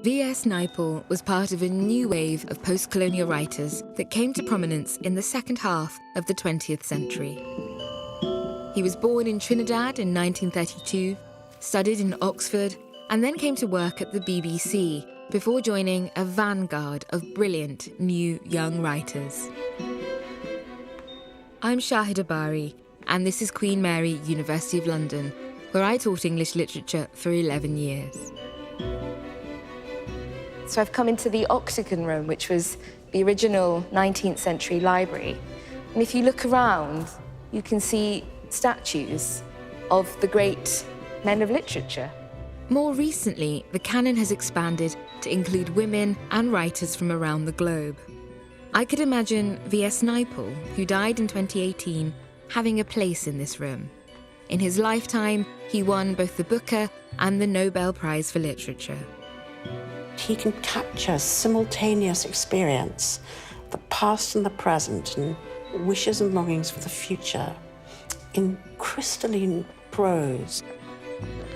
V.S. Naipaul was part of a new wave of post-colonial writers that came to prominence in the second half of the 20th century. He was born in Trinidad in 1932, studied in Oxford, and then came to work at the BBC before joining a vanguard of brilliant new young writers. I'm Shahida Bari, and this is Queen Mary, University of London, where I taught English literature for 11 years. So I've come into the Octagon Room, which was the original 19th century library. And if you look around, you can see statues of the great men of literature. More recently, the canon has expanded to include women and writers from around the globe. I could imagine V.S. Naipaul, who died in 2018, having a place in this room. In his lifetime, he won both the Booker and the Nobel Prize for Literature. He can capture simultaneous experience, the past and the present, and wishes and longings for the future in crystalline prose.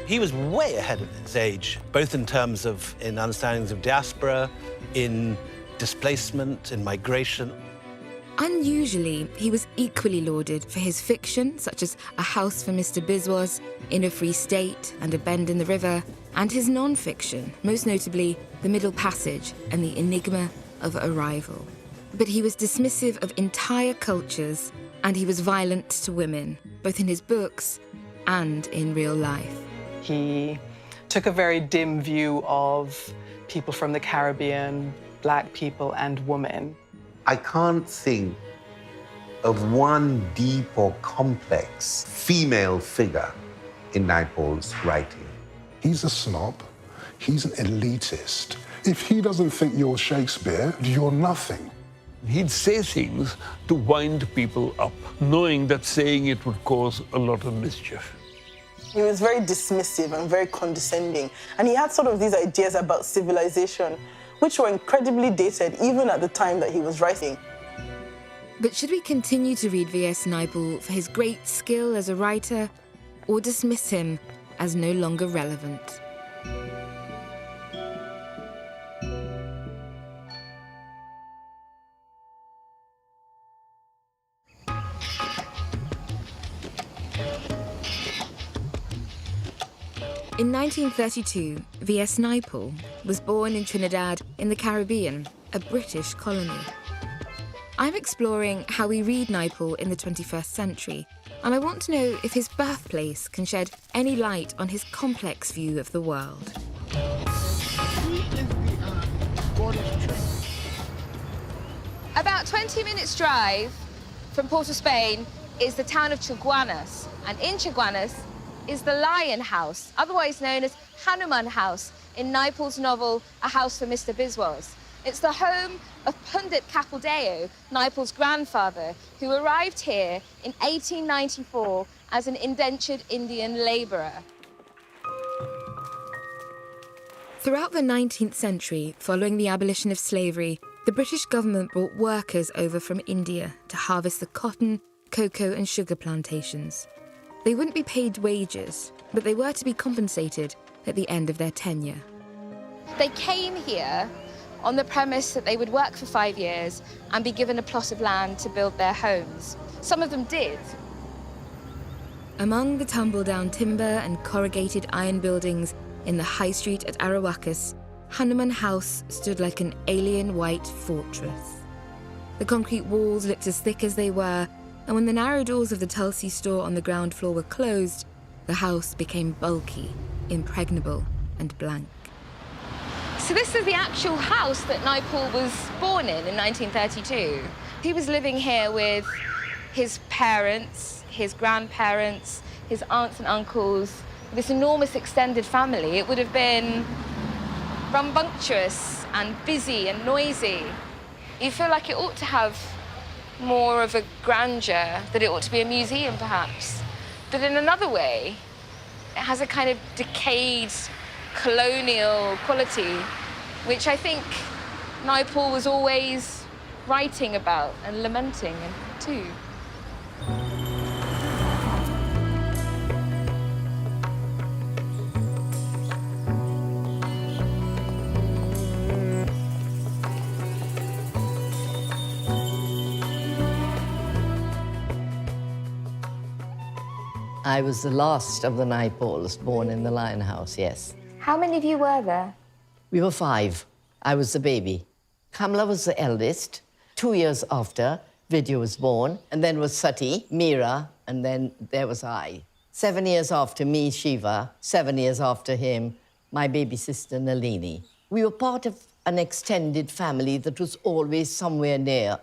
He was way ahead of his age, both in terms of understandings of diaspora, in displacement, in migration. Unusually, he was equally lauded for his fiction, such as A House for Mr. Biswas, In a Free State and A Bend in the River, and his non-fiction, most notably The Middle Passage and The Enigma of Arrival. But he was dismissive of entire cultures, and he was violent to women, both in his books and in real life. He took a very dim view of people from the Caribbean, Black people and women. I can't think of one deep or complex female figure in Naipaul's writing. He's a snob. He's an elitist. If he doesn't think you're Shakespeare, you're nothing. He'd say things to wind people up, knowing that saying it would cause a lot of mischief. He was very dismissive and very condescending, and he had sort of these ideas about civilization, which were incredibly dated even at the time that he was writing. But should we continue to read V.S. Naipaul for his great skill as a writer, or dismiss him as no longer relevant? In 1932, V.S. Naipaul was born in Trinidad in the Caribbean, a British colony. I'm exploring how we read Naipaul in the 21st century, and I want to know if his birthplace can shed any light on his complex view of the world. About 20 minutes drive from Port of Spain is the town of Chaguanas, and in Chaguanas is the Lion House, otherwise known as Hanuman House, in Naipaul's novel A House for Mr. Biswas. It's the home of Pundit Kapildeo, Naipaul's grandfather, who arrived here in 1894 as an indentured Indian labourer. Throughout the 19th century, following the abolition of slavery, the British government brought workers over from India to harvest the cotton, cocoa and sugar plantations. They wouldn't be paid wages, but they were to be compensated at the end of their tenure. They came here on the premise that they would work for 5 years and be given a plot of land to build their homes. Some of them did. Among the tumble-down timber and corrugated iron buildings in the high street at Arawakas, Hanuman House stood like an alien white fortress. The concrete walls looked as thick as they were, and when the narrow doors of the Tulsi store on the ground floor were closed, the house became bulky, impregnable, and blank. So this is the actual house that Naipaul was born in 1932. He was living here with his parents, his grandparents, his aunts and uncles, this enormous extended family. It would have been rambunctious and busy and noisy. You feel like it ought to have more of a grandeur, that it ought to be a museum, perhaps. But in another way, it has a kind of decayed colonial quality, which I think Naipaul was always writing about and lamenting too. I was the last of the Naipauls born in the Lion House, yes. How many of you were there? We were 5. I was the baby. Kamla was the eldest. 2 years after, Vidya was born, and then was Sati, Meera, and then there was I. 7 years after me, Shiva. 7 years after him, my baby sister, Nalini. We were part of an extended family that was always somewhere near,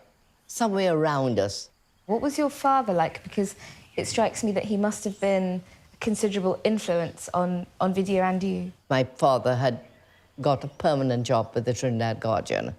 somewhere around us. What was your father like? Because it strikes me that he must have been a considerable influence on Vidya and you. My father had got a permanent job with the Trinidad Guardian,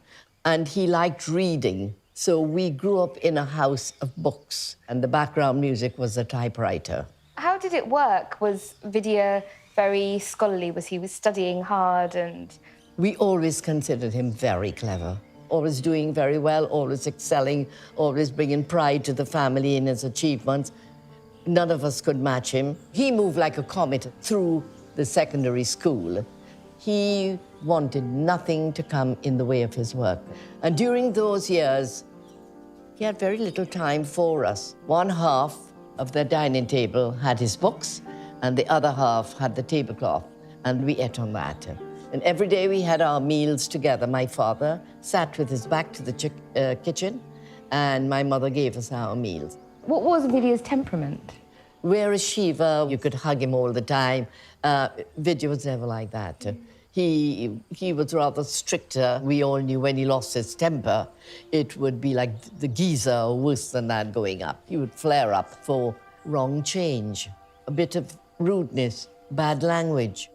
and he liked reading. So we grew up in a house of books, and the background music was a typewriter. How did it work? Was Vidya very scholarly? Was he studying hard and... We always considered him very clever, always doing very well, always excelling, always bringing pride to the family in his achievements. None of us could match him. He moved like a comet through the secondary school. He wanted nothing to come in the way of his work. And during those years, he had very little time for us. One half of the dining table had his books, and the other half had the tablecloth, and we ate on that. And every day we had our meals together. My father sat with his back to the kitchen, and my mother gave us our meals. What was Vidya's temperament? Whereas Shiva, you could hug him all the time. Vidya was never like that. He was rather stricter. We all knew when he lost his temper, it would be like the geyser or worse than that going up. He would flare up for wrong change, a bit of rudeness, bad language.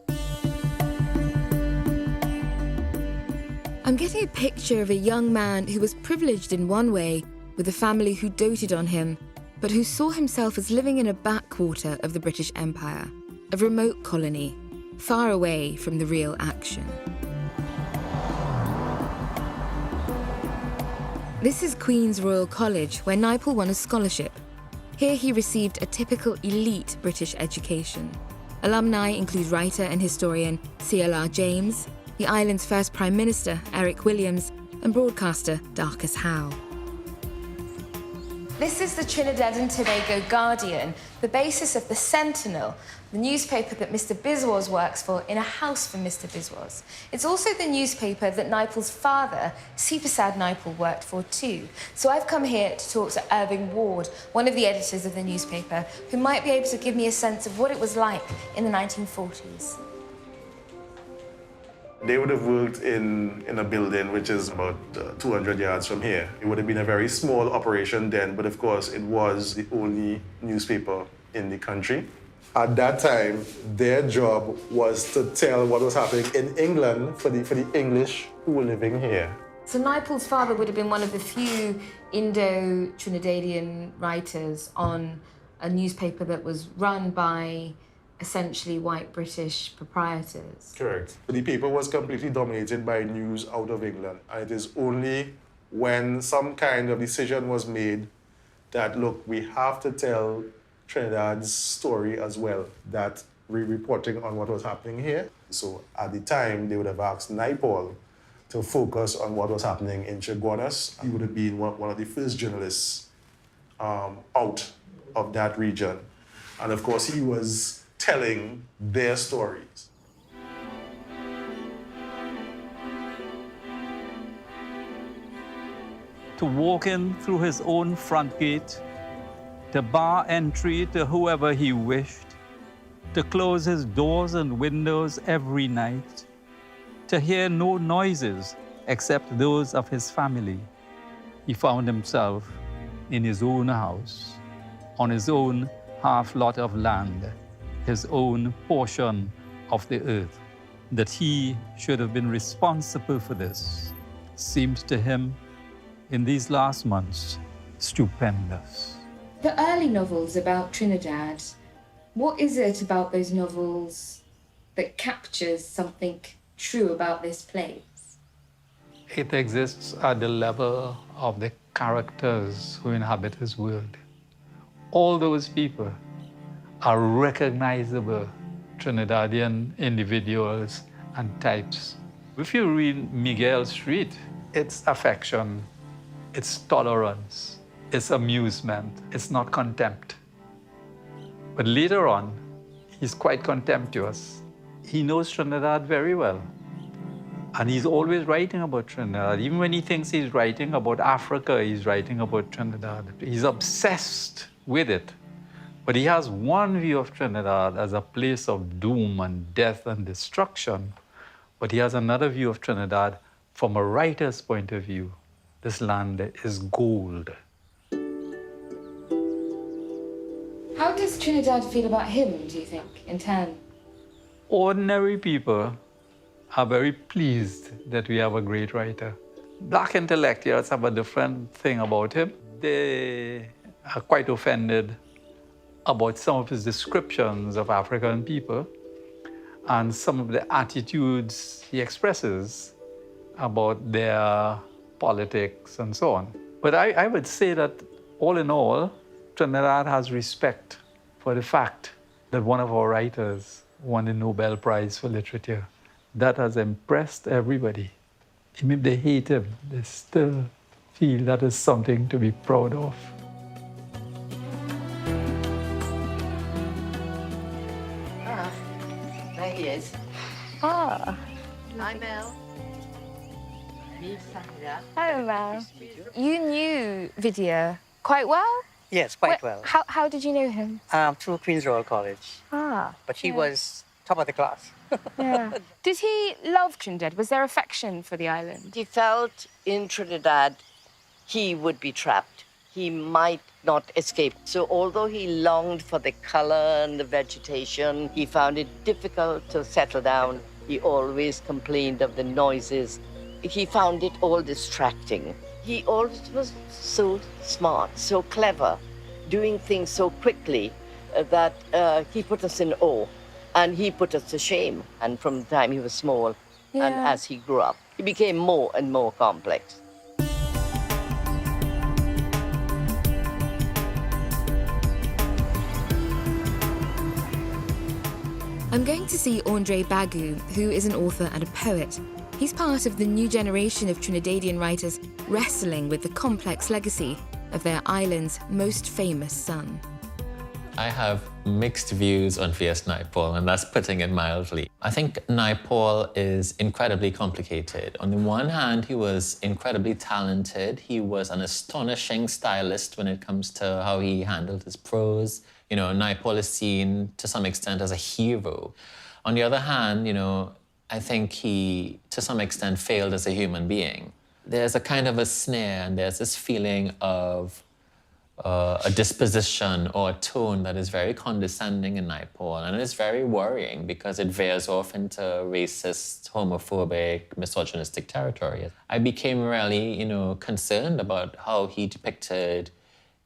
I'm getting a picture of a young man who was privileged in one way, with a family who doted on him, but who saw himself as living in a backwater of the British Empire, a remote colony, far away from the real action. This is Queen's Royal College, where Naipaul won a scholarship. Here he received a typical elite British education. Alumni include writer and historian C.L.R. James, the island's first Prime Minister, Eric Williams, and broadcaster Darcus Howe. This is the Trinidad and Tobago Guardian, the basis of the Sentinel, the newspaper that Mr. Biswas works for in a house for Mr. Biswas. It's also the newspaper that Naipaul's father, Sipasad Naipaul, worked for too. So I've come here to talk to Irving Ward, one of the editors of the newspaper, who might be able to give me a sense of what it was like in the 1940s. They would have worked in a building which is about 200 yards from here. It would have been a very small operation then, but of course it was the only newspaper in the country. At that time, their job was to tell what was happening in England for the English who were living here. So Naipaul's father would have been one of the few Indo-Trinidadian writers on a newspaper that was run by essentially white British proprietors. Correct. The paper was completely dominated by news out of England. And it is only when some kind of decision was made that, look, we have to tell Trinidad's story as well, that reporting on what was happening here. So at the time, they would have asked Naipaul to focus on what was happening in Chaguanas. He would have been one of the first journalists out of that region. And of course, he was telling their stories. To walk in through his own front gate, to bar entry to whoever he wished, to close his doors and windows every night, to hear no noises except those of his family. He found himself in his own house, on his own half lot of land, his own portion of the earth. That he should have been responsible for this seemed to him, in these last months, stupendous. The early novels about Trinidad, what is it about those novels that captures something true about this place? It exists at the level of the characters who inhabit his world. All those people are recognizable Trinidadian individuals and types. If you read Miguel Street, it's affection, it's tolerance, it's amusement, it's not contempt. But later on, he's quite contemptuous. He knows Trinidad very well. And he's always writing about Trinidad. Even when he thinks he's writing about Africa, he's writing about Trinidad. He's obsessed with it. But he has one view of Trinidad as a place of doom and death and destruction. But he has another view of Trinidad from a writer's point of view. This land is gold. How does Trinidad feel about him, do you think, in turn? Ordinary people are very pleased that we have a great writer. Black intellectuals have a different thing about him. They are quite offended about some of his descriptions of African people and some of the attitudes he expresses about their politics and so on. But I would say that, all in all, Trinidad has respect for the fact that one of our writers won the Nobel Prize for Literature. That has impressed everybody. Even if they hate him, they still feel that is something to be proud of. Ah, there he is. Ah. Hi, Mel. Hello, Mel. You knew Vidya quite well? Yes, quite well. How did you know him? Through Queen's Royal College. Ah. But he was top of the class. Yeah. Did he love Trinidad? Was there affection for the island? He felt in Trinidad he would be trapped. He might not escape. So although he longed for the color and the vegetation, he found it difficult to settle down. He always complained of the noises. He found it all distracting. He always was so smart, so clever, doing things so quickly that he put us in awe. And he put us to shame. And from the time he was small, and as he grew up, he became more and more complex. I'm going to see Andre Bagu, who is an author and a poet. He's part of the new generation of Trinidadian writers wrestling with the complex legacy of their island's most famous son. I have mixed views on V.S. Naipaul, and that's putting it mildly. I think Naipaul is incredibly complicated. On the one hand, he was incredibly talented. He was an astonishing stylist when it comes to how he handled his prose. You know, Naipaul is seen to some extent as a hero. On the other hand, you know, I think he, to some extent, failed as a human being. There's a kind of a snare, and there's this feeling of a disposition or a tone that is very condescending in Naipaul, and it's very worrying because it veers off into racist, homophobic, misogynistic territory. I became really, you know, concerned about how he depicted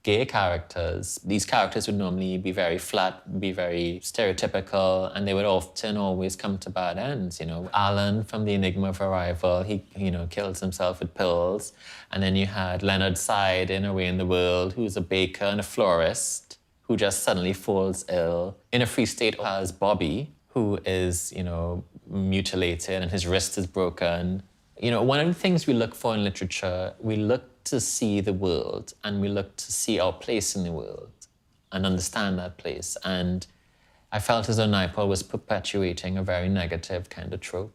gay characters. These characters would normally be very flat, be very stereotypical, and they would often always come to bad ends. You know, Alan from the Enigma of Arrival, he, you know, kills himself with pills. And then you had Leonard Side in Away in the World, who's a baker and a florist, who just suddenly falls ill. In A Free State has Bobby, who is, you know, mutilated and his wrist is broken. You know, one of the things we look for in literature, we look to see the world and we look to see our place in the world and understand that place. And I felt as though Naipaul was perpetuating a very negative kind of trope.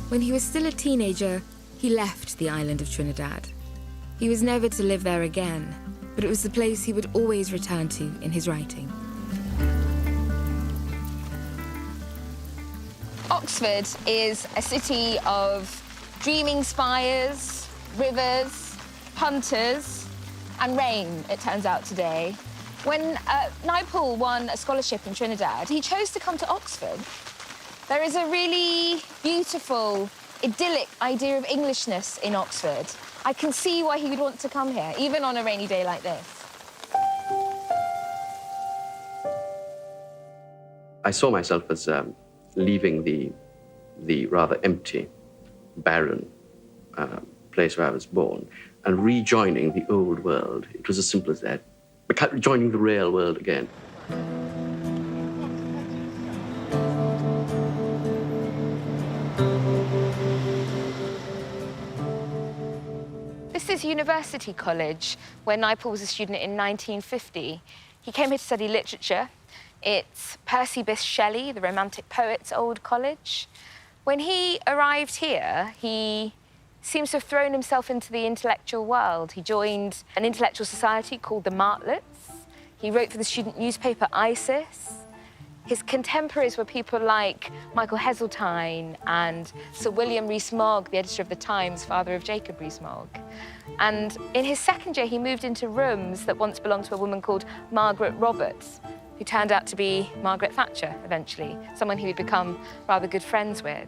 When he was still a teenager, he left the island of Trinidad. He was never to live there again, but it was the place he would always return to in his writing. Oxford is a city of dreaming spires, rivers, punters, and rain, it turns out today. When Naipaul won a scholarship in Trinidad, he chose to come to Oxford. There is a really beautiful, idyllic idea of Englishness in Oxford. I can see why he would want to come here, even on a rainy day like this. I saw myself as leaving the rather empty, barren place where I was born and rejoining the old world. It was as simple as that. Joining the real world again. This is University College, where Naipaul was a student in 1950. He came here to study literature. It's Percy Bysshe Shelley, the Romantic poet's old college. When he arrived here, he seems to have thrown himself into the intellectual world. He joined an intellectual society called the Martlets. He wrote for the student newspaper Isis. His contemporaries were people like Michael Heseltine and Sir William Rees-Mogg, the editor of The Times, father of Jacob Rees-Mogg. And in his second year, he moved into rooms that once belonged to a woman called Margaret Roberts, who turned out to be Margaret Thatcher, eventually, someone he would become rather good friends with.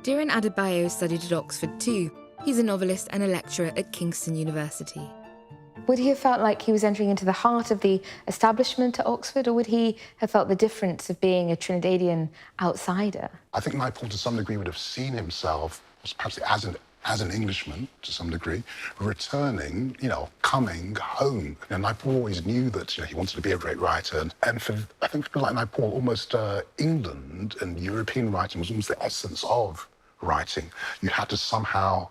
Diran Adebayo studied at Oxford too. He's a novelist and a lecturer at Kingston University. Would he have felt like he was entering into the heart of the establishment at Oxford, or would he have felt the difference of being a Trinidadian outsider? I think Naipaul, to some degree, would have seen himself perhaps as an Englishman, to some degree, returning, coming home. Naipaul always knew that, he wanted to be a great writer. And I think for people like Naipaul, almost England and European writing was almost the essence of writing. You had to somehow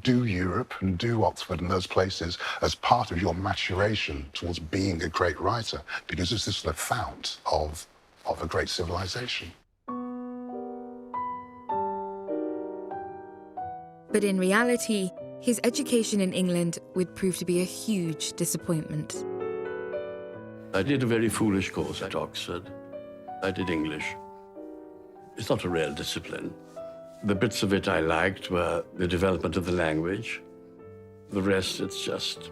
do Europe and do Oxford and those places as part of your maturation towards being a great writer, because it's this the fount of a great civilization. But in reality, his education in England would prove to be a huge disappointment. I did a very foolish course at Oxford. I did English. It's not a real discipline. The bits of it I liked were the development of the language. The rest, it's just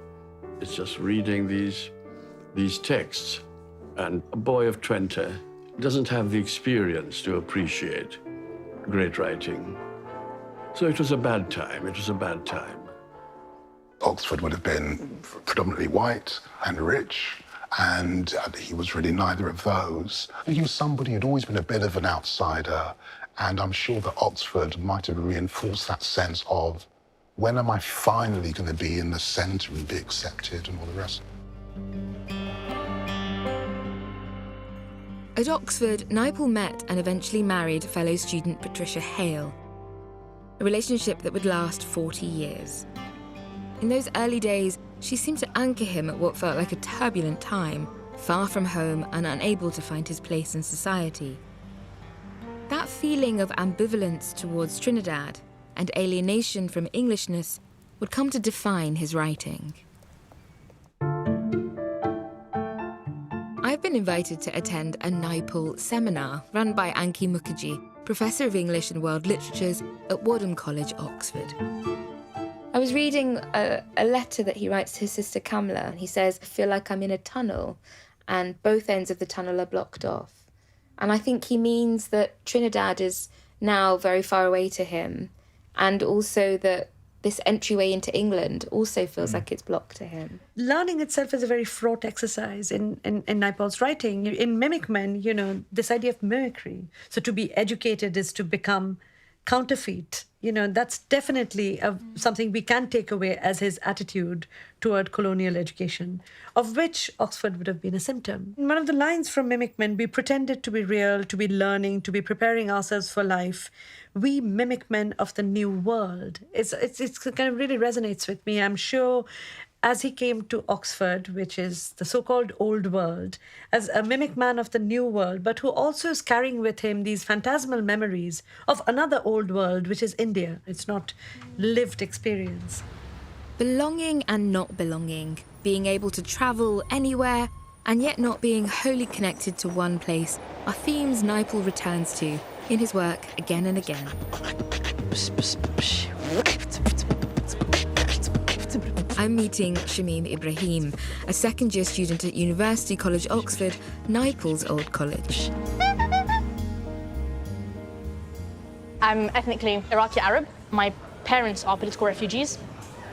reading these texts. And a boy of 20 doesn't have the experience to appreciate great writing. So it was a bad time. It was a bad time. Oxford would have been predominantly white and rich, and he was really neither of those. He was somebody who'd always been a bit of an outsider, and I'm sure that Oxford might have reinforced that sense of, when am I finally going to be in the centre and be accepted and all the rest? At Oxford, Naipaul met and eventually married fellow student Patricia Hale, a relationship that would last 40 years. In those early days, she seemed to anchor him at what felt like a turbulent time, far from home and unable to find his place in society. That feeling of ambivalence towards Trinidad and alienation from Englishness would come to define his writing. I've been invited to attend a Naipaul seminar run by Anki Mukherjee, Professor of English and World Literatures at Wadham College, Oxford. I was reading a letter that he writes to his sister Kamla, and he says, I feel like I'm in a tunnel and both ends of the tunnel are blocked off. And I think he means that Trinidad is now very far away to him, and also that this entryway into England also feels like it's blocked to him. Learning itself is a very fraught exercise in Naipaul's writing. In Mimic Men, this idea of mimicry. So to be educated is to become counterfeit. That's definitely something we can take away as his attitude toward colonial education, of which Oxford would have been a symptom. One of the lines from Mimic Men, we pretended to be real, to be learning, to be preparing ourselves for life. We mimic men of the new world. It's kind of really resonates with me. I'm sure as he came to Oxford, which is the so-called old world, as a mimic man of the new world, but who also is carrying with him these phantasmal memories of another old world, which is India. It's not lived experience. Belonging and not belonging, being able to travel anywhere and yet not being wholly connected to one place, are themes Naipaul returns to in his work again and again. I'm meeting Shamim Ibrahim, a second-year student at University College, Oxford, Naipaul's old college. I'm ethnically Iraqi Arab. My parents are political refugees.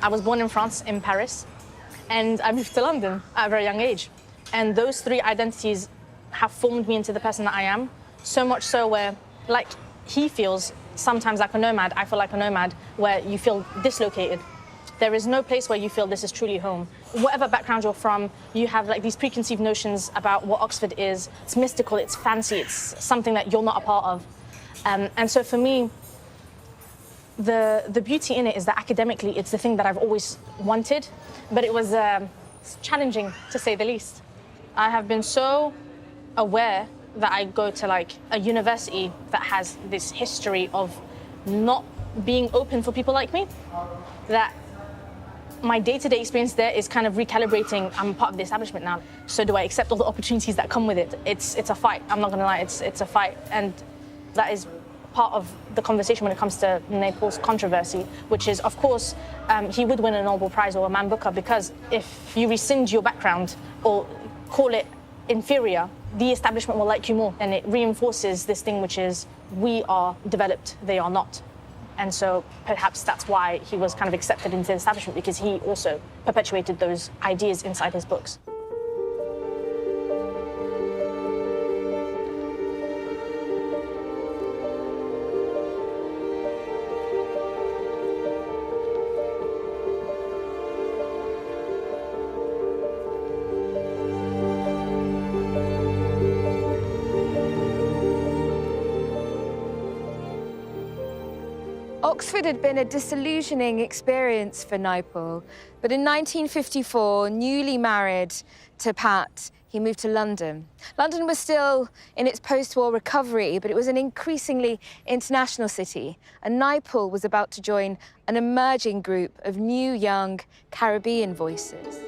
I was born in France, in Paris, and I moved to London at a very young age. And those three identities have formed me into the person that I am, so much so where, like he feels sometimes like a nomad, I feel like a nomad, where you feel dislocated. There is no place where you feel this is truly home. Whatever background you're from, you have like these preconceived notions about what Oxford is. It's mystical, it's fancy, it's something that you're not a part of. And so for me, the beauty in it is that academically it's the thing that I've always wanted, but it was challenging, to say the least. I have been so aware that I go to like a university that has this history of not being open for people like me, that my day-to-day experience there is kind of recalibrating. I'm part of the establishment now, so do I accept all the opportunities that come with it? It's a fight, I'm not gonna lie, it's a fight, and that is part of the conversation when it comes to Naipaul's controversy, which is, of course, he would win a Nobel Prize or a Man Booker, because if you rescind your background or call it inferior, the establishment will like you more, and it reinforces this thing which is, we are developed, they are not. And so perhaps that's why he was kind of accepted into the establishment, because he also perpetuated those ideas inside his books. Oxford had been a disillusioning experience for Naipaul, but in 1954, newly married to Pat, he moved to London. London was still in its post-war recovery, but it was an increasingly international city, and Naipaul was about to join an emerging group of new, young Caribbean voices.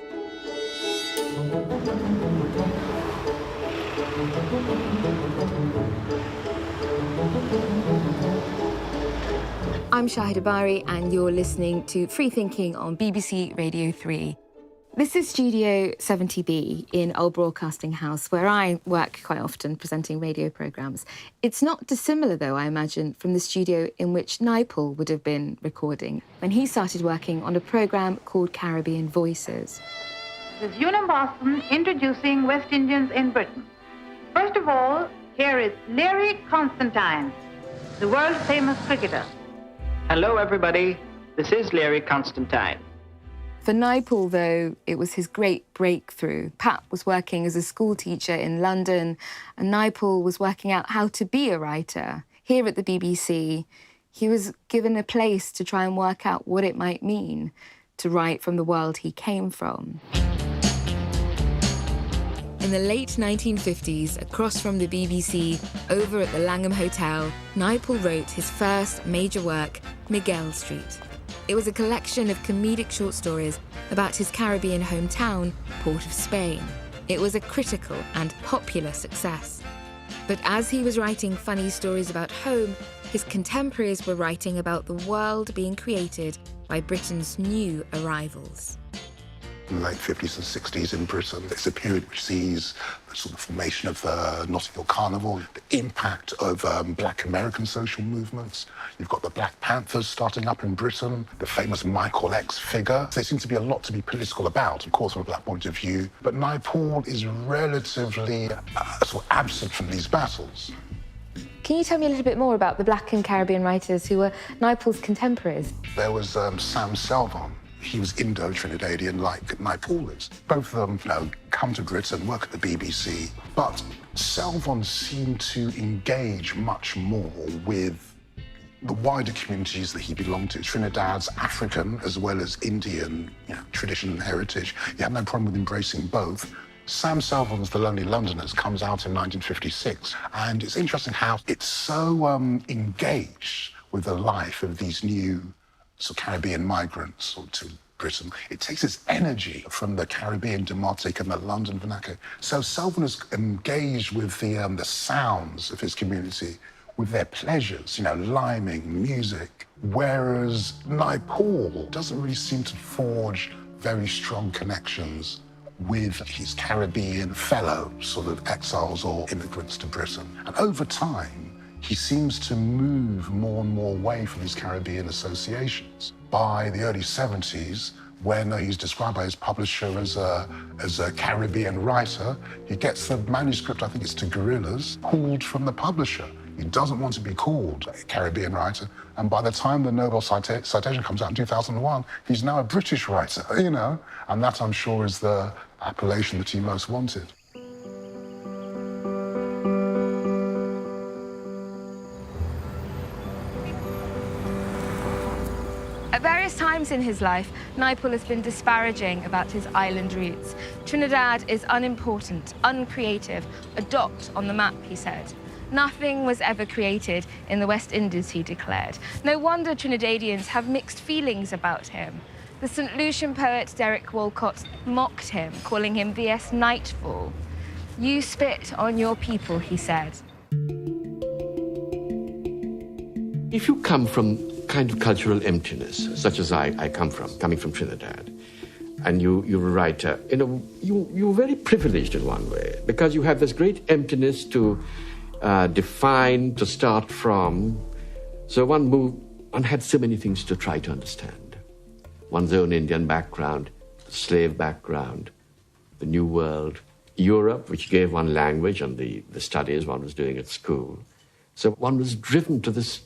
I'm Shahida Bari, and you're listening to Free Thinking on BBC Radio 3. This is Studio 70B in Old Broadcasting House, where I work quite often presenting radio programmes. It's not dissimilar, though, I imagine, from the studio in which Naipaul would have been recording when he started working on a programme called Caribbean Voices. This is Unum Boston introducing West Indians in Britain. First of all, here is Larry Constantine, the world-famous cricketer. Hello, everybody. This is Larry Constantine. For Naipaul, though, it was his great breakthrough. Pat was working as a school teacher in London, and Naipaul was working out how to be a writer. Here at the BBC, he was given a place to try and work out what it might mean to write from the world he came from. In the late 1950s, across from the BBC, over at the Langham Hotel, Naipaul wrote his first major work, Miguel Street. It was a collection of comedic short stories about his Caribbean hometown, Port of Spain. It was a critical and popular success. But as he was writing funny stories about home, his contemporaries were writing about the world being created by Britain's new arrivals. In the late 50s and 60s in Britain, it's a period which sees the sort of formation of the Notting Hill Carnival, the impact of Black American social movements. You've got the Black Panthers starting up in Britain, the famous Michael X figure. There seems to be a lot to be political about, of course, from a black point of view, but Naipaul is relatively sort of absent from these battles. Can you tell me a little bit more about the Black and Caribbean writers who were Naipaul's contemporaries? There was Sam Selvon. He was Indo-Trinidadian like Naipaul is. Both of them, come to Britain, work at the BBC, but Selvon seemed to engage much more with the wider communities that he belonged to. Trinidad's African as well as Indian tradition and heritage. He had no problem with embracing both. Sam Selvon's The Lonely Londoners comes out in 1956, and it's interesting how it's so engaged with the life of these new Caribbean migrants to Britain. It takes its energy from the Caribbean demotic and the London vernacular. So Selvon is engaged with the sounds of his community, with their pleasures, liming, music, whereas Naipaul doesn't really seem to forge very strong connections with his Caribbean fellow sort of exiles or immigrants to Britain. And over time, he seems to move more and more away from his Caribbean associations. By the early 70s, when he's described by his publisher as a Caribbean writer, he gets the manuscript, I think it's to Guerrillas, pulled from the publisher. He doesn't want to be called a Caribbean writer. And by the time the Nobel citation comes out in 2001, he's now a British writer, And that, I'm sure, is the appellation that he most wanted. At various times in his life, Naipaul has been disparaging about his island roots. Trinidad is unimportant, uncreative, a dot on the map, he said. Nothing was ever created in the West Indies, he declared. No wonder Trinidadians have mixed feelings about him. The St. Lucian poet Derek Walcott mocked him, calling him V.S. Nightfall. You spit on your people, he said. If you come from kind of cultural emptiness, such as I come from, coming from Trinidad, and you're a writer, you're very privileged in one way, because you have this great emptiness to define, to start from. So one had so many things to try to understand. One's own Indian background, the slave background, the New World, Europe, which gave one language and the studies one was doing at school. So one was driven to this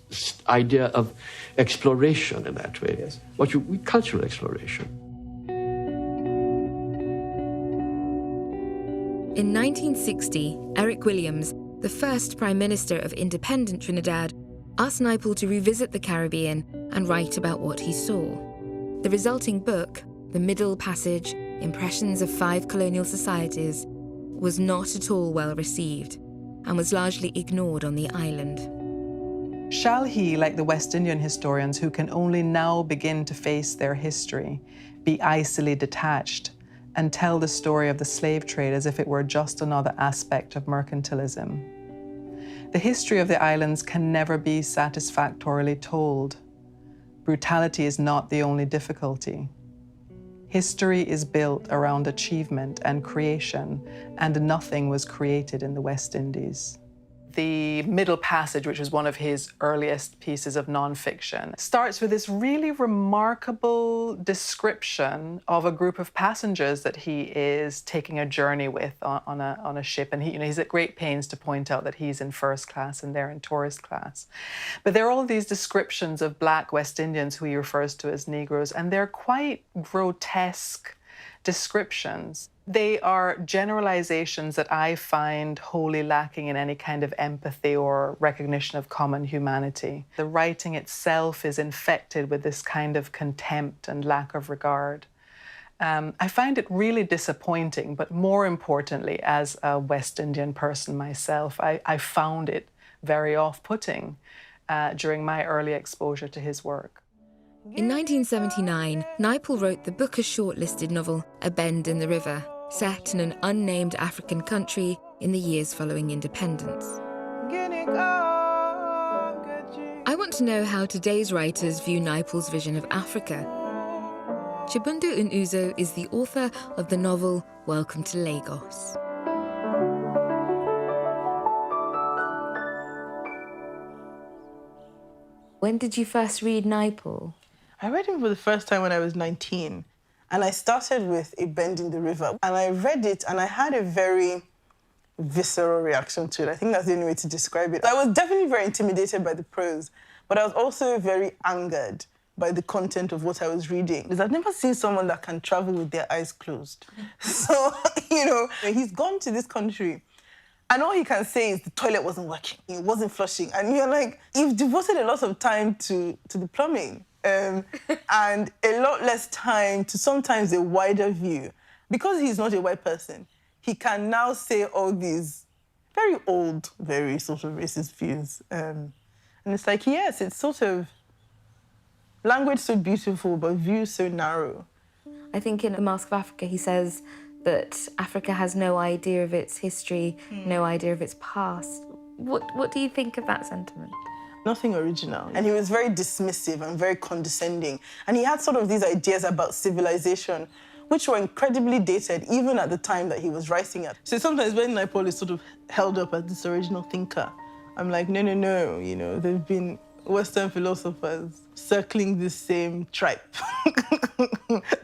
idea of exploration in that way, yes. Cultural exploration. In 1960, Eric Williams, the first Prime Minister of independent Trinidad, asked Naipaul to revisit the Caribbean and write about what he saw. The resulting book, The Middle Passage, Impressions of 5 Colonial Societies, was not at all well received and was largely ignored on the island. Shall he, like the West Indian historians who can only now begin to face their history, be icily detached and tell the story of the slave trade as if it were just another aspect of mercantilism? The history of the islands can never be satisfactorily told. Brutality is not the only difficulty. History is built around achievement and creation, and nothing was created in the West Indies. The Middle Passage, which was one of his earliest pieces of nonfiction, starts with this really remarkable description of a group of passengers that he is taking a journey with on a ship. And he's at great pains to point out that he's in first class and they're in tourist class. But there are all these descriptions of Black West Indians who he refers to as Negroes, and they're quite grotesque descriptions. They are generalizations that I find wholly lacking in any kind of empathy or recognition of common humanity. The writing itself is infected with this kind of contempt and lack of regard. I find it really disappointing, but more importantly, as a West Indian person myself, I found it very off-putting during my early exposure to his work. In 1979, Naipaul wrote the Booker shortlisted novel A Bend in the River, set in an unnamed African country in the years following independence. I want to know how today's writers view Naipaul's vision of Africa. Chibundu Unuzo is the author of the novel Welcome to Lagos. When did you first read Naipaul? I read him for the first time when I was 19. And I started with A Bend in the River. And I read it, and I had a very visceral reaction to it. I think that's the only way to describe it. I was definitely very intimidated by the prose, but I was also very angered by the content of what I was reading. Because I've never seen someone that can travel with their eyes closed. So, he's gone to this country, and all he can say is the toilet wasn't working, it wasn't flushing. And you're like, you've devoted a lot of time to the plumbing. And a lot less time to sometimes a wider view. Because he's not a white person, he can now say all these very old, very sort of racist views. And it's like, yes, it's sort of language so beautiful, but views so narrow. I think in A Mask of Africa, he says that Africa has no idea of its history, no idea of its past. What do you think of that sentiment? Nothing original. And he was very dismissive and very condescending. And he had sort of these ideas about civilization, which were incredibly dated, even at the time that he was writing it. So sometimes when Naipaul is sort of held up as this original thinker, I'm like, no, there've been Western philosophers circling this same tripe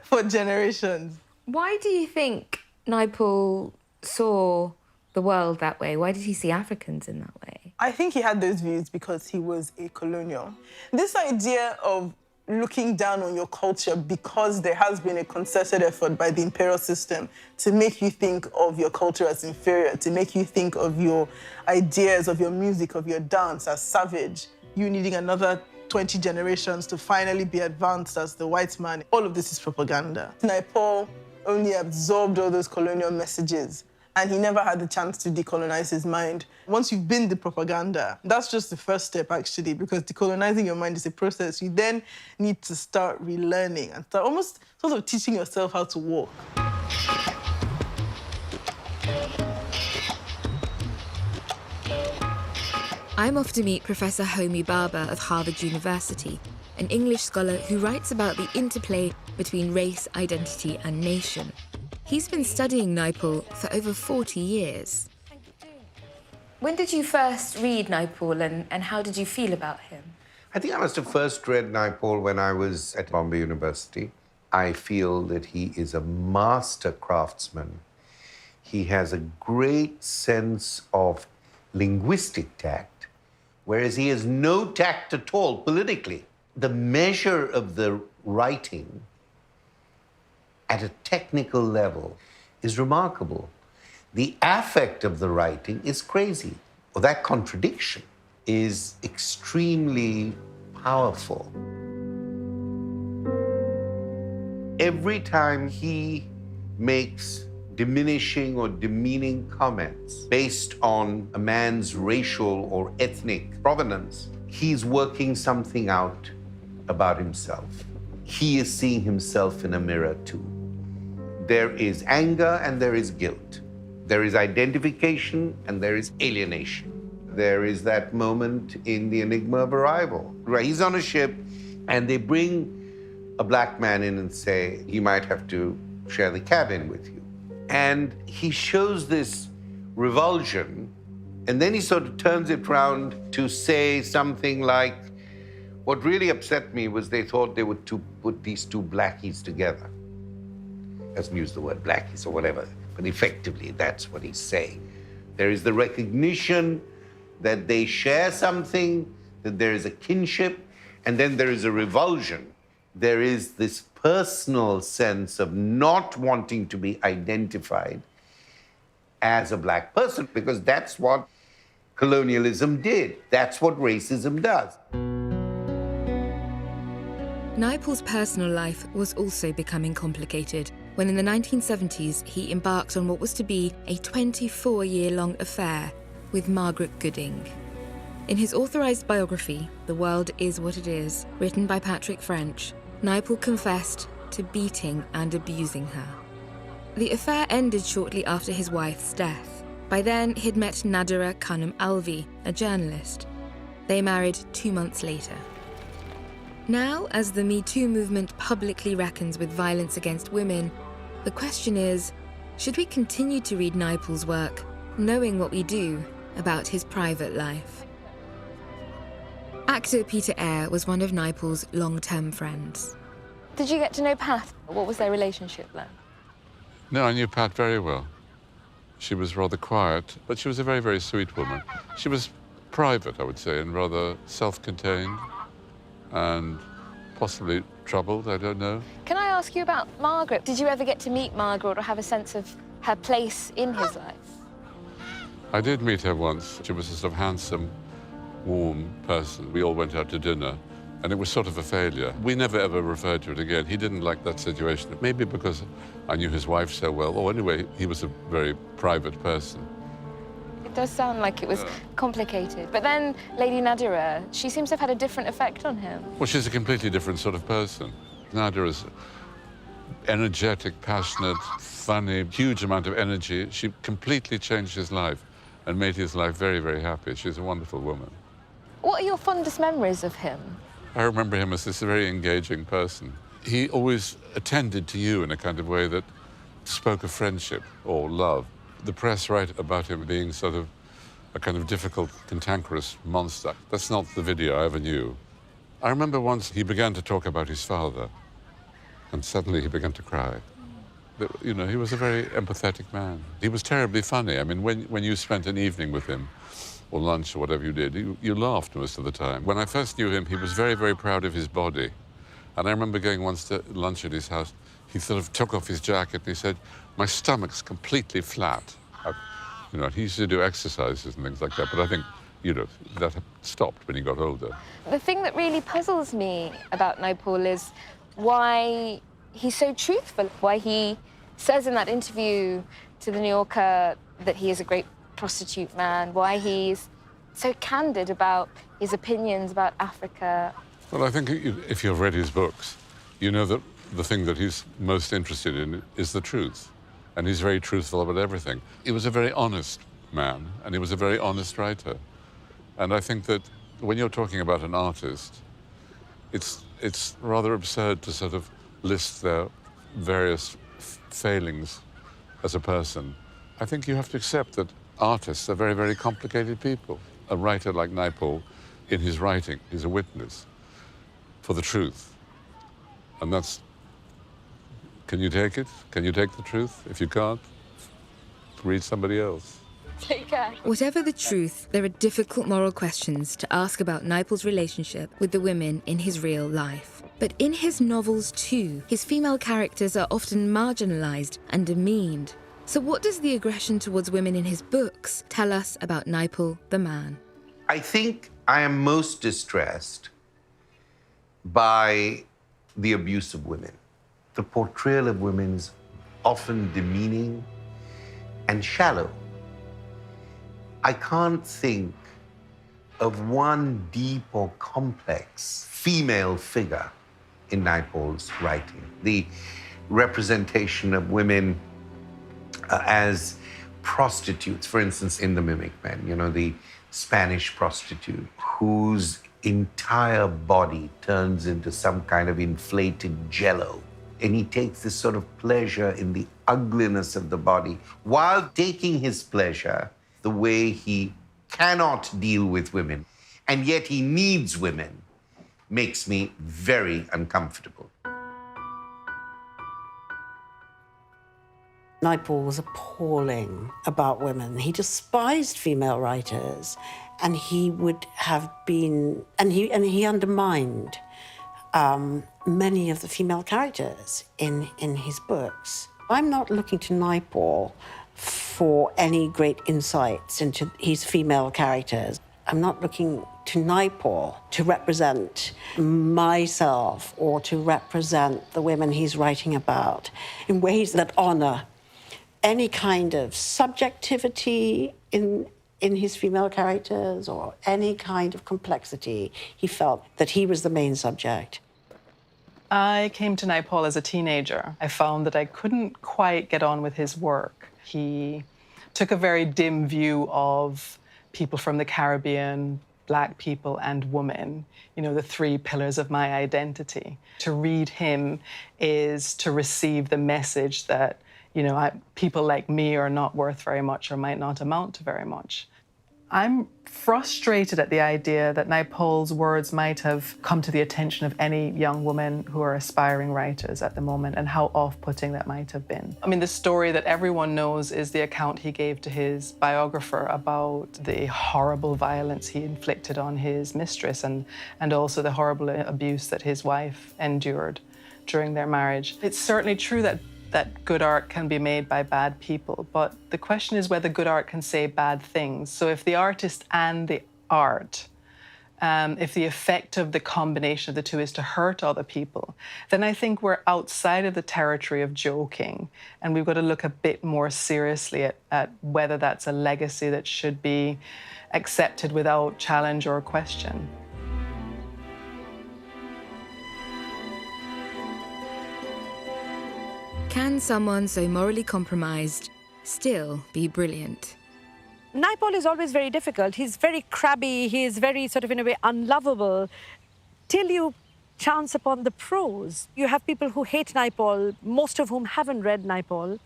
for generations. Why do you think Naipaul saw the world that way? Why did he see Africans in that way? I think he had those views because he was a colonial. This idea of looking down on your culture because there has been a concerted effort by the imperial system to make you think of your culture as inferior, to make you think of your ideas, of your music, of your dance as savage, you needing another 20 generations to finally be advanced as the white man. All of this is propaganda. Naipaul only absorbed all those colonial messages, and he never had the chance to decolonize his mind. Once you've been the propaganda, that's just the first step, actually, because decolonizing your mind is a process. You then need to start relearning and start almost sort of teaching yourself how to walk. I'm off to meet Professor Homi Bhabha of Harvard University, an English scholar who writes about the interplay between race, identity, and nation. He's been studying Naipaul for over 40 years. When did you first read Naipaul and how did you feel about him? I think I must have first read Naipaul when I was at Bombay University. I feel that he is a master craftsman. He has a great sense of linguistic tact, whereas he has no tact at all politically. The measure of the writing at a technical level is remarkable. The affect of the writing is crazy. Well, that contradiction is extremely powerful. Every time he makes diminishing or demeaning comments based on a man's racial or ethnic provenance, he's working something out about himself. He is seeing himself in a mirror too. There is anger and there is guilt. There is identification and there is alienation. There is that moment in the Enigma of Arrival, where he's on a ship and they bring a black man in and say, he might have to share the cabin with you. And he shows this revulsion, and then he sort of turns it around to say something like, what really upset me was they thought they would put these two blackies together. Doesn't use the word blackies or whatever, but effectively that's what he's saying. There is the recognition that they share something, that there is a kinship, and then there is a revulsion. There is this personal sense of not wanting to be identified as a black person, because that's what colonialism did. That's what racism does. Naipaul's personal life was also becoming complicated when in the 1970s he embarked on what was to be a 24-year-long affair with Margaret Gooding. In his authorised biography, The World Is What It Is, written by Patrick French, Naipaul confessed to beating and abusing her. The affair ended shortly after his wife's death. By then, he'd met Nadira Khanum Alvi, a journalist. They married 2 months later. Now, as the Me Too movement publicly reckons with violence against women, the question is, should we continue to read Naipaul's work, knowing what we do about his private life? Actor Peter Eyre was one of Naipaul's long-term friends. Did you get to know Pat? What was their relationship like? No, I knew Pat very well. She was rather quiet, but she was a very, very sweet woman. She was private, I would say, and rather self-contained and possibly troubled, I don't know. Can I ask you about Margaret? Did you ever get to meet Margaret or have a sense of her place in his life? I did meet her once. She was a sort of handsome, warm person. We all went out to dinner, and it was sort of a failure. We never ever referred to it again. He didn't like that situation. Maybe because I knew his wife so well, or anyway, he was a very private person. It does sound like it was complicated. But then Lady Nadira, she seems to have had a different effect on him. Well, she's a completely different sort of person. Nadia is energetic, passionate, funny, huge amount of energy. She completely changed his life and made his life very, very happy. She's a wonderful woman. What are your fondest memories of him? I remember him as this very engaging person. He always attended to you in a kind of way that spoke of friendship or love. The press write about him being sort of a kind of difficult, cantankerous monster. That's not the video I ever knew. I remember once he began to talk about his father, and suddenly he began to cry. You know, he was a very empathetic man. He was terribly funny. I mean, when you spent an evening with him, or lunch or whatever you did, you laughed most of the time. When I first knew him, he was very, very proud of his body. And I remember going once to lunch at his house. He sort of took off his jacket and he said, my stomach's completely flat. You know, he used to do exercises and things like that, but I think you know, that stopped when he got older. The thing that really puzzles me about Naipaul is why he's so truthful, why he says in that interview to the New Yorker that he is a great prostitute man, why he's so candid about his opinions about Africa. Well, I think if you've read his books, you know that the thing that he's most interested in is the truth. And he's very truthful about everything. He was a very honest man, and he was a very honest writer. And I think that when you're talking about an artist, it's rather absurd to sort of list their various failings as a person. I think you have to accept that artists are very, very complicated people. A writer like Naipaul, in his writing, is a witness for the truth. And that's... Can you take it? Can you take the truth? If you can't, read somebody else. Take care. Whatever the truth, there are difficult moral questions to ask about Naipaul's relationship with the women in his real life. But in his novels too, his female characters are often marginalised and demeaned. So what does the aggression towards women in his books tell us about Naipaul the man? I think I am most distressed by the abuse of women. The portrayal of women is often demeaning and shallow. I can't think of one deep or complex female figure in Naipaul's writing. The representation of women as prostitutes, for instance, in The Mimic Men, you know, the Spanish prostitute whose entire body turns into some kind of inflated jello. And he takes this sort of pleasure in the ugliness of the body while taking his pleasure the way he cannot deal with women, and yet he needs women, makes me very uncomfortable. Naipaul was appalling about women. He despised female writers, and he would have been, and he undermined many of the female characters in his books. I'm not looking to Naipaul for any great insights into his female characters. I'm not looking to Naipaul to represent myself or to represent the women he's writing about in ways that honor any kind of subjectivity in his female characters or any kind of complexity. He felt that he was the main subject. I came to Naipaul as a teenager. I found that I couldn't quite get on with his work. He took a very dim view of people from the Caribbean, Black people and women, you know, the three pillars of my identity. To read him is to receive the message that, you know, people like me are not worth very much or might not amount to very much. I'm frustrated at the idea that Naipaul's words might have come to the attention of any young women who are aspiring writers at the moment, and how off-putting that might have been. I mean, the story that everyone knows is the account he gave to his biographer about the horrible violence he inflicted on his mistress and also the horrible abuse that his wife endured during their marriage. It's certainly true that good art can be made by bad people, but the question is whether good art can say bad things. So if the artist and the art, if the effect of the combination of the two is to hurt other people, then I think we're outside of the territory of joking, and we've got to look a bit more seriously at whether that's a legacy that should be accepted without challenge or question. Can someone so morally compromised still be brilliant? Naipaul is always very difficult. He's very crabby. He's very sort of, in a way, unlovable. Till you chance upon the prose. You have people who hate Naipaul, most of whom haven't read Naipaul,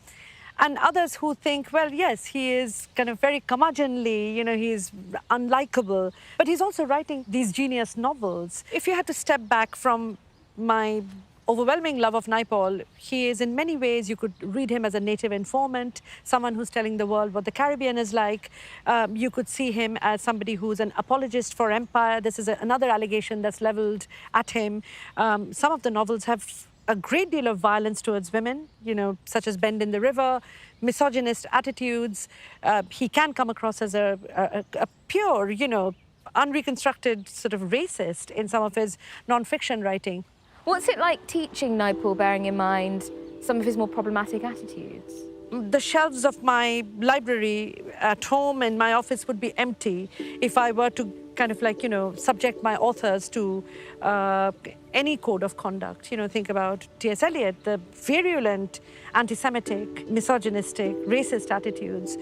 and others who think, well, yes, he is kind of very curmudgeonly, you know, he's unlikable, but he's also writing these genius novels. If you had to step back from my overwhelming love of Naipaul, he is in many ways, you could read him as a native informant, someone who's telling the world what the Caribbean is like. You could see him as somebody who's an apologist for empire. This is another allegation that's leveled at him. Some of the novels have a great deal of violence towards women, such as Bend in the River, misogynist attitudes. He can come across as a pure, unreconstructed sort of racist in some of his non-fiction writing. What's it like teaching Naipaul, bearing in mind some of his more problematic attitudes? The shelves of my library at home and my office would be empty if I were to kind of subject my authors to any code of conduct. Think about T.S. Eliot, the virulent anti-Semitic, misogynistic, racist attitudes.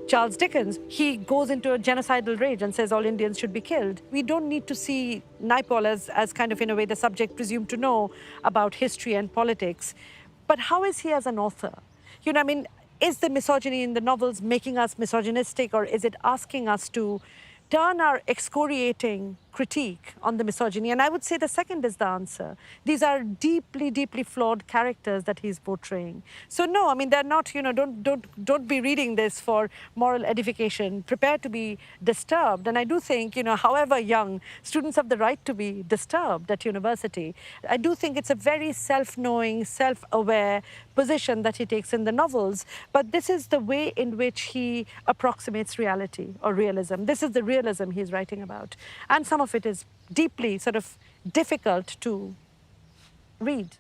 Charles Dickens, he goes into a genocidal rage and says all Indians should be killed. We don't need to see Naipaul as kind of, in a way, the subject presumed to know about history and politics. But how is he as an author? Is the misogyny in the novels making us misogynistic, or is it asking us to turn our excoriating critique on the misogyny? And I would say the second is the answer. These are deeply, deeply flawed characters that he's portraying. So no, they're not, don't be reading this for moral edification. Prepare to be disturbed. And I do think, however young, students have the right to be disturbed at university. I do think it's a very self-knowing, self-aware position that he takes in the novels. But this is the way in which he approximates reality or realism. This is the realism he's writing about. And some of it is deeply sort of difficult to read.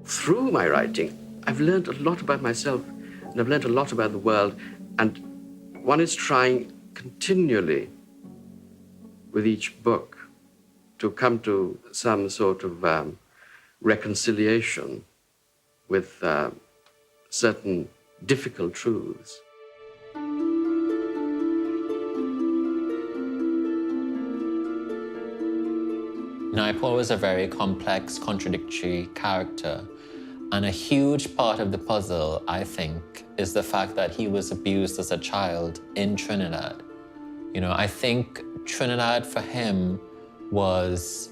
Through my writing, I've learned a lot about myself, and I've learned a lot about the world, and one is trying continually with each book to come to some sort of reconciliation with certain difficult truths. Naipaul was a very complex, contradictory character. And a huge part of the puzzle, I think, is the fact that he was abused as a child in Trinidad. I think Trinidad for him was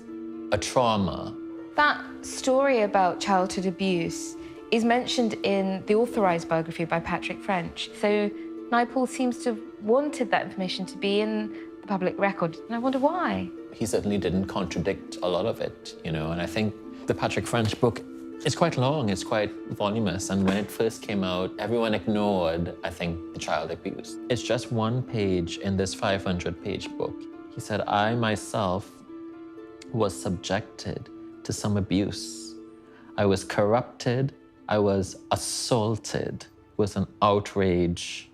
a trauma. That story about childhood abuse is mentioned in the authorised biography by Patrick French. So Naipaul seems to have wanted that information to be in the public record, and I wonder why. He certainly didn't contradict a lot of it, and I think the Patrick French book is quite long, it's quite voluminous, and when it first came out, everyone ignored, I think, the child abuse. It's just one page in this 500-page book. He said, I myself was subjected to some abuse. I was corrupted, I was assaulted, it was an outrage.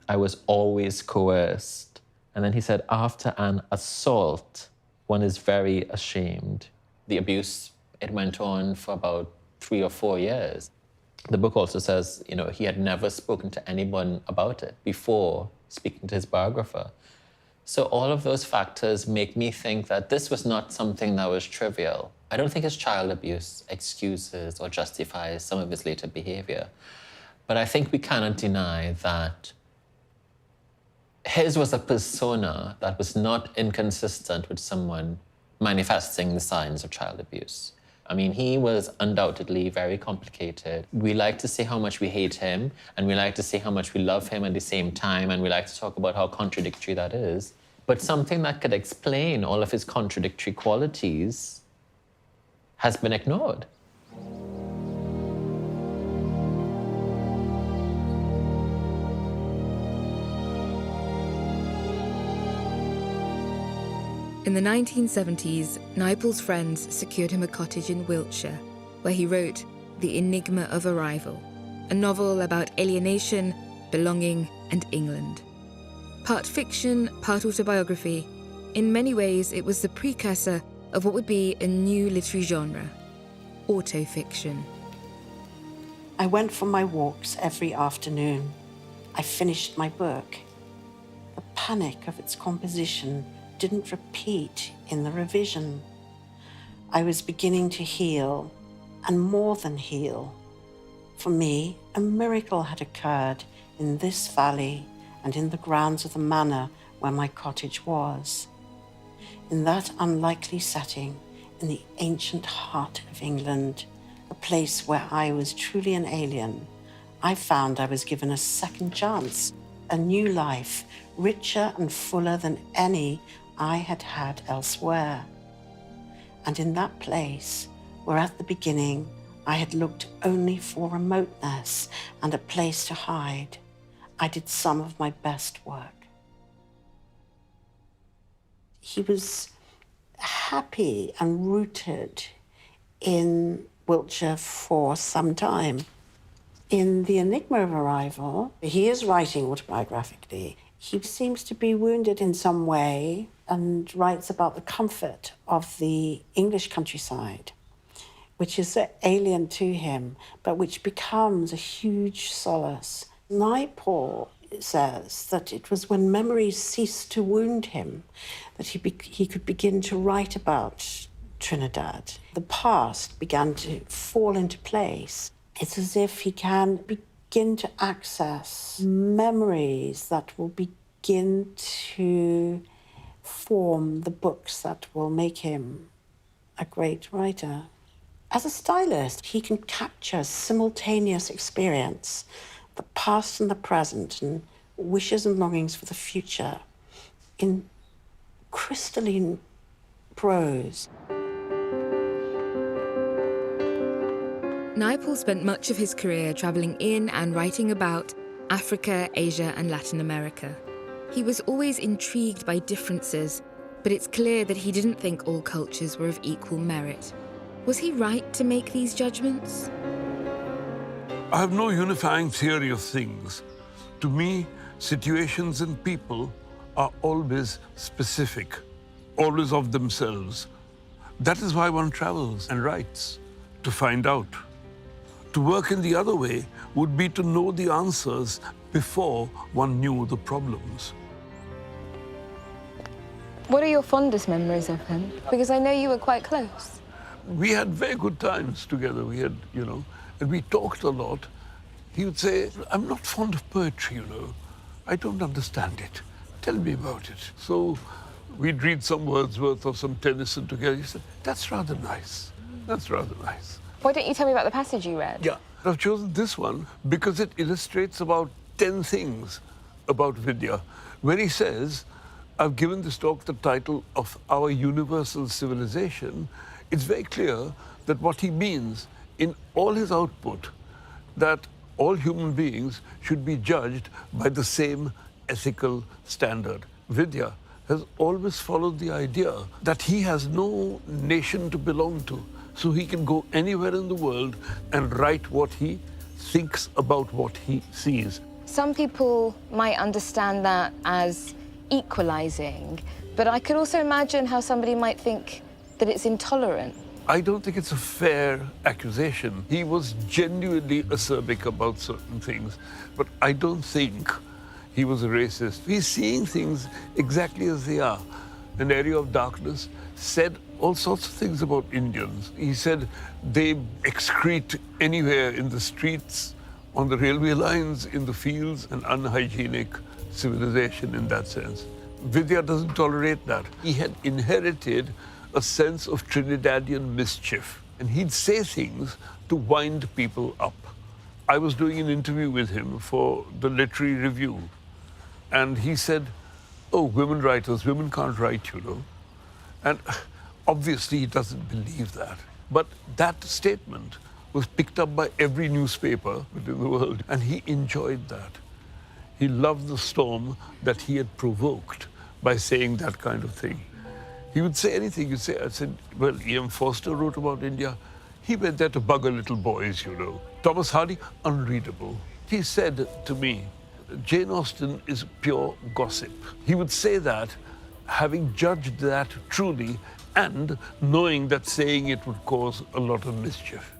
I was always coerced. And then he said, after an assault, one is very ashamed. The abuse, it went on for about 3 or 4 years. The book also says, he had never spoken to anyone about it before speaking to his biographer. So all of those factors make me think that this was not something that was trivial. I don't think his child abuse excuses or justifies some of his later behavior. But I think we cannot deny that his was a persona that was not inconsistent with someone manifesting the signs of child abuse. He was undoubtedly very complicated. We like to say how much we hate him, and we like to say how much we love him at the same time, and we like to talk about how contradictory that is. But something that could explain all of his contradictory qualities has been ignored. In the 1970s, Naipaul's friends secured him a cottage in Wiltshire, where he wrote The Enigma of Arrival, a novel about alienation, belonging, and England. Part fiction, part autobiography, in many ways it was the precursor of what would be a new literary genre, autofiction. I went for my walks every afternoon. I finished my book. The panic of its composition didn't repeat in the revision. I was beginning to heal, and more than heal. For me, a miracle had occurred in this valley and in the grounds of the manor where my cottage was. In that unlikely setting, in the ancient heart of England, a place where I was truly an alien, I found I was given a second chance, a new life, richer and fuller than any I had had elsewhere. And in that place, where at the beginning I had looked only for remoteness and a place to hide, I did some of my best work. He was happy and rooted in Wiltshire for some time. In The Enigma of Arrival, he is writing autobiographically. He seems to be wounded in some way and writes about the comfort of the English countryside, which is alien to him, but which becomes a huge solace. Naipaul says that it was when memories ceased to wound him that he could begin to write about Trinidad. The past began to fall into place. It's as if he can begin to access memories that will begin to form the books that will make him a great writer. As a stylist, he can capture simultaneous experience, the past and the present, and wishes and longings for the future in crystalline prose. Naipaul spent much of his career travelling in and writing about Africa, Asia, and Latin America. He was always intrigued by differences, but it's clear that he didn't think all cultures were of equal merit. Was he right to make these judgments? I have no unifying theory of things. To me, situations and people are always specific, always of themselves. That is why one travels and writes, to find out. To work in the other way would be to know the answers before one knew the problems. What are your fondest memories of him? Because I know you were quite close. We had very good times together. We had, and we talked a lot. He would say, I'm not fond of poetry, I don't understand it. Tell me about it. So we'd read some Wordsworth or some Tennyson together. He said, that's rather nice. That's rather nice. Why don't you tell me about the passage you read? Yeah, I've chosen this one because it illustrates about 10 things about Vidya. When he says, I've given this talk the title of Our Universal Civilization, it's very clear that what he means in all his output, that all human beings should be judged by the same ethical standard. Vidya has always followed the idea that he has no nation to belong to, so he can go anywhere in the world and write what he thinks about what he sees. Some people might understand that as equalizing, but I could also imagine how somebody might think that it's intolerant. I don't think it's a fair accusation. He was genuinely acerbic about certain things, but I don't think he was a racist. He's seeing things exactly as they are. An area of darkness said all sorts of things about Indians. He said they excrete anywhere in the streets, on the railway lines, in the fields, an unhygienic civilization in that sense. Vidya doesn't tolerate that. He had inherited a sense of Trinidadian mischief, and he'd say things to wind people up. I was doing an interview with him for the Literary Review, and he said, oh, women writers, women can't write, And obviously he doesn't believe that. But that statement was picked up by every newspaper in the world, and he enjoyed that. He loved the storm that he had provoked by saying that kind of thing. He would say anything. He'd say, I said, well, E.M. Forster wrote about India. He went there to bugger little boys, Thomas Hardy, unreadable. He said to me, Jane Austen is pure gossip. He would say that, having judged that truly, and knowing that saying it would cause a lot of mischief.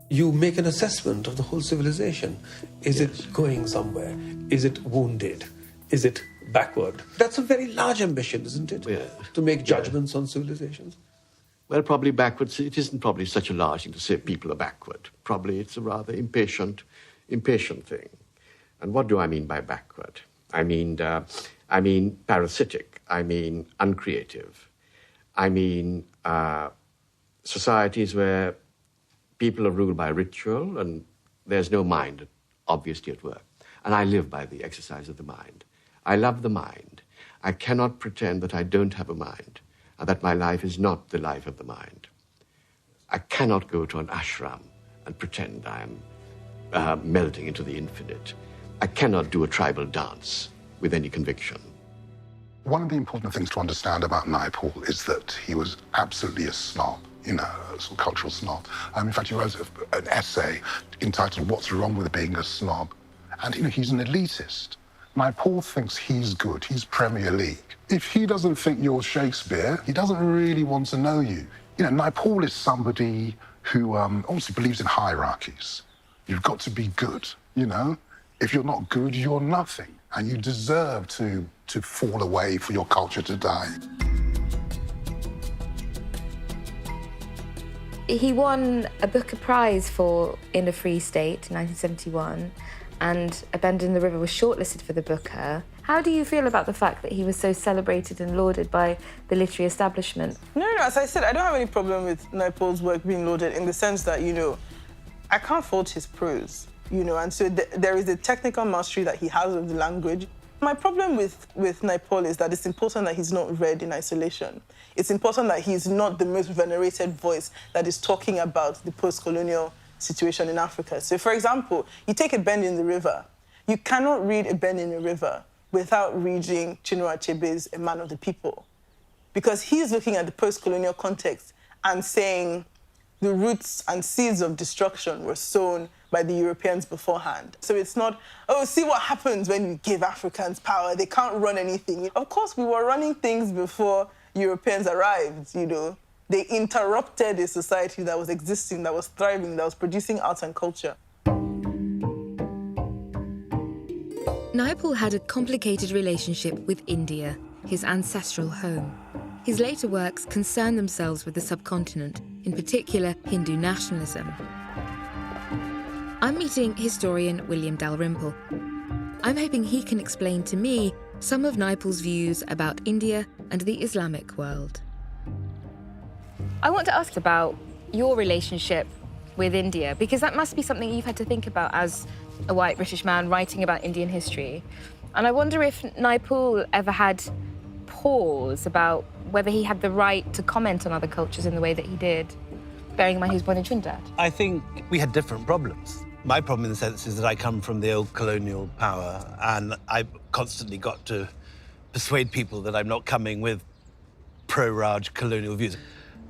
You make an assessment of the whole civilization. Is it going somewhere? Is it wounded? Is it backward? That's a very large ambition, isn't it? Yeah. To make judgments on civilizations. Well, probably backwards. It isn't probably such a large thing to say people are backward. Probably it's a rather impatient thing. And what do I mean by backward? I mean parasitic. I mean uncreative. I mean societies where people are ruled by ritual and there's no mind, obviously, at work. And I live by the exercise of the mind. I love the mind. I cannot pretend that I don't have a mind and that my life is not the life of the mind. I cannot go to an ashram and pretend I am melding into the infinite. I cannot do a tribal dance with any conviction. One of the important things to understand about Naipaul is that he was absolutely a snob, you know, a sort of cultural snob. In fact, he wrote an essay entitled What's Wrong with Being a Snob? And, you know, he's an elitist. Naipaul thinks he's good, he's Premier League. If he doesn't think you're Shakespeare, he doesn't really want to know you. You know, Naipaul is somebody who obviously believes in hierarchies. You've got to be good, you know? If you're not good, you're nothing. And you deserve to fall away for your culture to die. He won a Booker Prize for In a Free State in 1971, and A Bend in the River was shortlisted for the Booker. How do you feel about the fact that he was so celebrated and lauded by the literary establishment? No, as I said, I don't have any problem with Naipaul's work being lauded in the sense that, you know, I can't fault his prose, you know, and so there is a technical mastery that he has of the language. My problem with Naipaul is that it's important that he's not read in isolation. It's important that he's not the most venerated voice that is talking about the post-colonial situation in Africa. So, for example, you take A Bend in the River. You cannot read A Bend in the River without reading Chinua Achebe's A Man of the People, because he's looking at the post-colonial context and saying the roots and seeds of destruction were sown by the Europeans beforehand. So it's not, oh, see what happens when you give Africans power. They can't run anything. Of course, we were running things before Europeans arrived, you know. They interrupted a society that was existing, that was thriving, that was producing art and culture. Naipaul had a complicated relationship with India, his ancestral home. His later works concern themselves with the subcontinent, in particular Hindu nationalism. I'm meeting historian William Dalrymple. I'm hoping he can explain to me some of Naipaul's views about India and the Islamic world. I want to ask about your relationship with India, because that must be something you've had to think about as a white British man writing about Indian history. And I wonder if Naipaul ever had pause about whether he had the right to comment on other cultures in the way that he did, bearing in mind he was born in Trinidad. I think we had different problems. My problem in the sense is that I come from the old colonial power, and I constantly got to persuade people that I'm not coming with pro-Raj colonial views.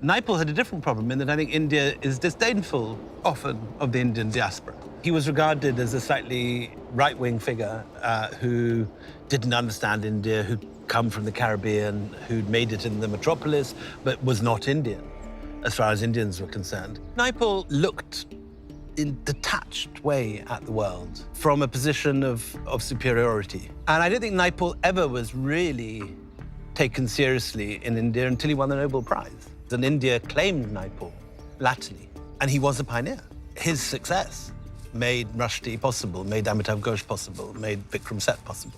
Naipaul had a different problem in that I think India is disdainful often of the Indian diaspora. He was regarded as a slightly right-wing figure who didn't understand India, who'd come from the Caribbean, who'd made it in the metropolis, but was not Indian, as far as Indians were concerned. Naipaul looked in a detached way at the world from a position of superiority. And I don't think Naipaul ever was really taken seriously in India until he won the Nobel Prize. And India claimed Naipaul latterly, and he was a pioneer. His success made Rushdie possible, made Amitav Ghosh possible, made Vikram Seth possible.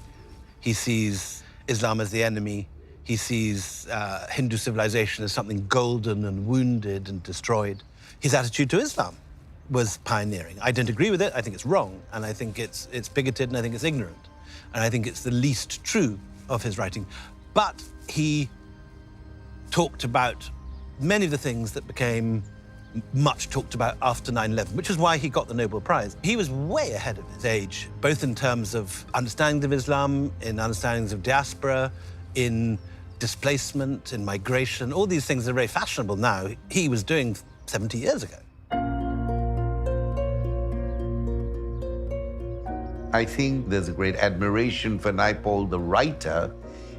He sees Islam as the enemy. He sees Hindu civilization as something golden and wounded and destroyed. His attitude to Islam was pioneering. I don't agree with it. I think it's wrong, and I think it's bigoted, and I think it's ignorant, and I think it's the least true of his writing. But he talked about many of the things that became much talked about after 9/11, which is why he got the Nobel Prize. He was way ahead of his age, both in terms of understandings of Islam, in understandings of diaspora, in displacement, in migration. All these things are very fashionable now. He was doing 70 years ago. I think there's a great admiration for Naipaul, the writer,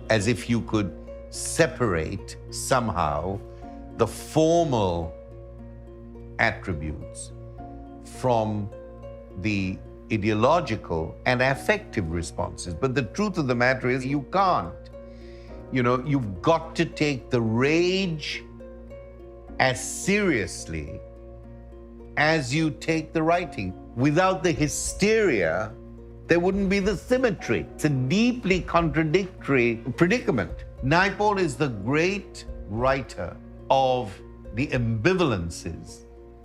as if you could separate somehow the formal attributes from the ideological and affective responses. But the truth of the matter is you can't. You know, you've got to take the rage as seriously as you take the writing. Without the hysteria, there wouldn't be the symmetry. It's a deeply contradictory predicament. Naipaul is the great writer of the ambivalences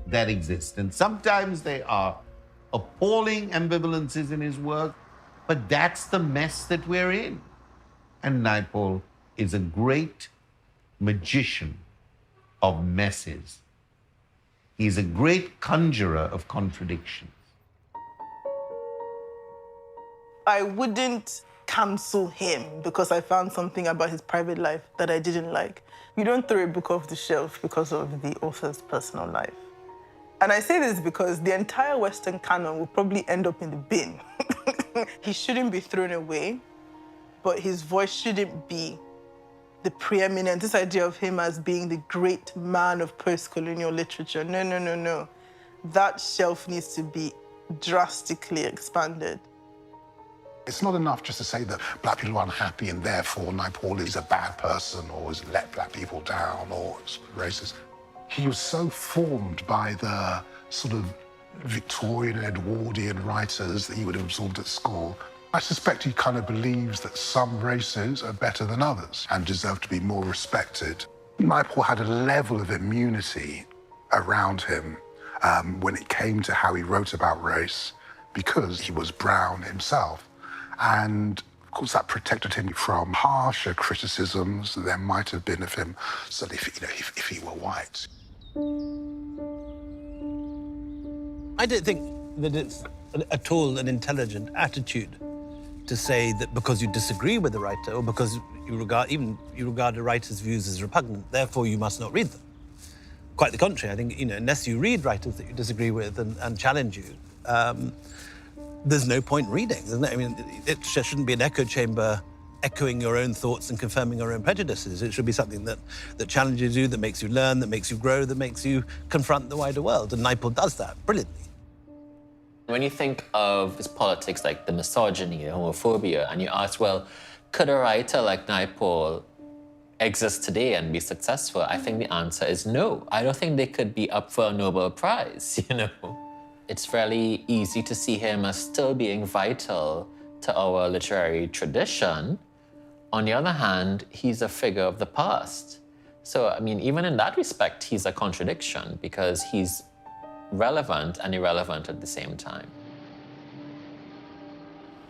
that exist. And sometimes they are appalling ambivalences in his work, but that's the mess that we're in. And Naipaul is a great magician of messes. He's a great conjurer of contradictions. I wouldn't cancel him because I found something about his private life that I didn't like. You don't throw a book off the shelf because of the author's personal life. And I say this because the entire Western canon will probably end up in the bin. He shouldn't be thrown away, but his voice shouldn't be the preeminent, this idea of him as being the great man of post-colonial literature. No, no, no, no. That shelf needs to be drastically expanded. It's not enough just to say that black people are unhappy and therefore Naipaul is a bad person or has let black people down or is racist. He was so formed by the sort of Victorian and Edwardian writers that he would have absorbed at school. I suspect he kind of believes that some races are better than others and deserve to be more respected. Naipaul had a level of immunity around him when it came to how he wrote about race because he was brown himself. And of course that protected him from harsher criticisms that there might have been of him, certainly if he were white. I don't think that it's at all an intelligent attitude to say that because you disagree with the writer or because you regard a writer's views as repugnant, therefore you must not read them. Quite the contrary. I think, unless you read writers that you disagree with and challenge you, there's no point reading. It shouldn't be an echo chamber echoing your own thoughts and confirming your own prejudices. It should be something that challenges you, that makes you learn, that makes you grow, that makes you confront the wider world. And Naipaul does that brilliantly. When you think of his politics like the misogyny, the homophobia, and you ask, well, could a writer like Naipaul exist today and be successful? I think the answer is no. I don't think they could be up for a Nobel Prize, It's fairly easy to see him as still being vital to our literary tradition. On the other hand, he's a figure of the past. So, even in that respect, he's a contradiction because he's relevant and irrelevant at the same time.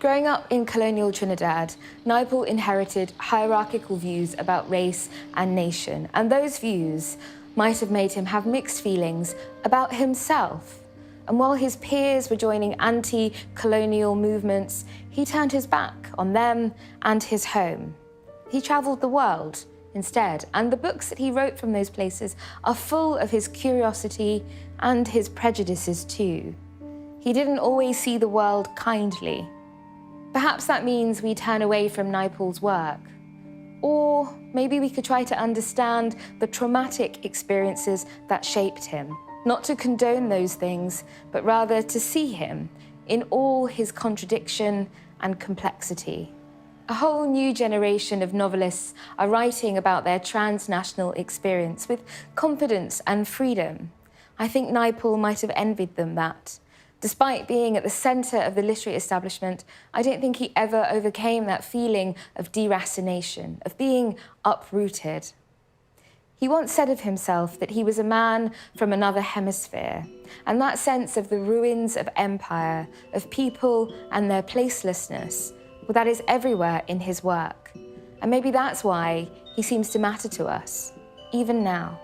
Growing up in colonial Trinidad, Naipaul inherited hierarchical views about race and nation, and those views might have made him have mixed feelings about himself. And while his peers were joining anti-colonial movements, he turned his back on them and his home. He travelled the world instead, and the books that he wrote from those places are full of his curiosity and his prejudices too. He didn't always see the world kindly. Perhaps that means we turn away from Naipaul's work. Or maybe we could try to understand the traumatic experiences that shaped him. Not to condone those things, but rather to see him in all his contradiction and complexity. A whole new generation of novelists are writing about their transnational experience with confidence and freedom. I think Naipaul might have envied them that. Despite being at the centre of the literary establishment, I don't think he ever overcame that feeling of deracination, of being uprooted. He once said of himself that he was a man from another hemisphere, and that sense of the ruins of empire, of people and their placelessness, well, that is everywhere in his work. And maybe that's why he seems to matter to us, even now.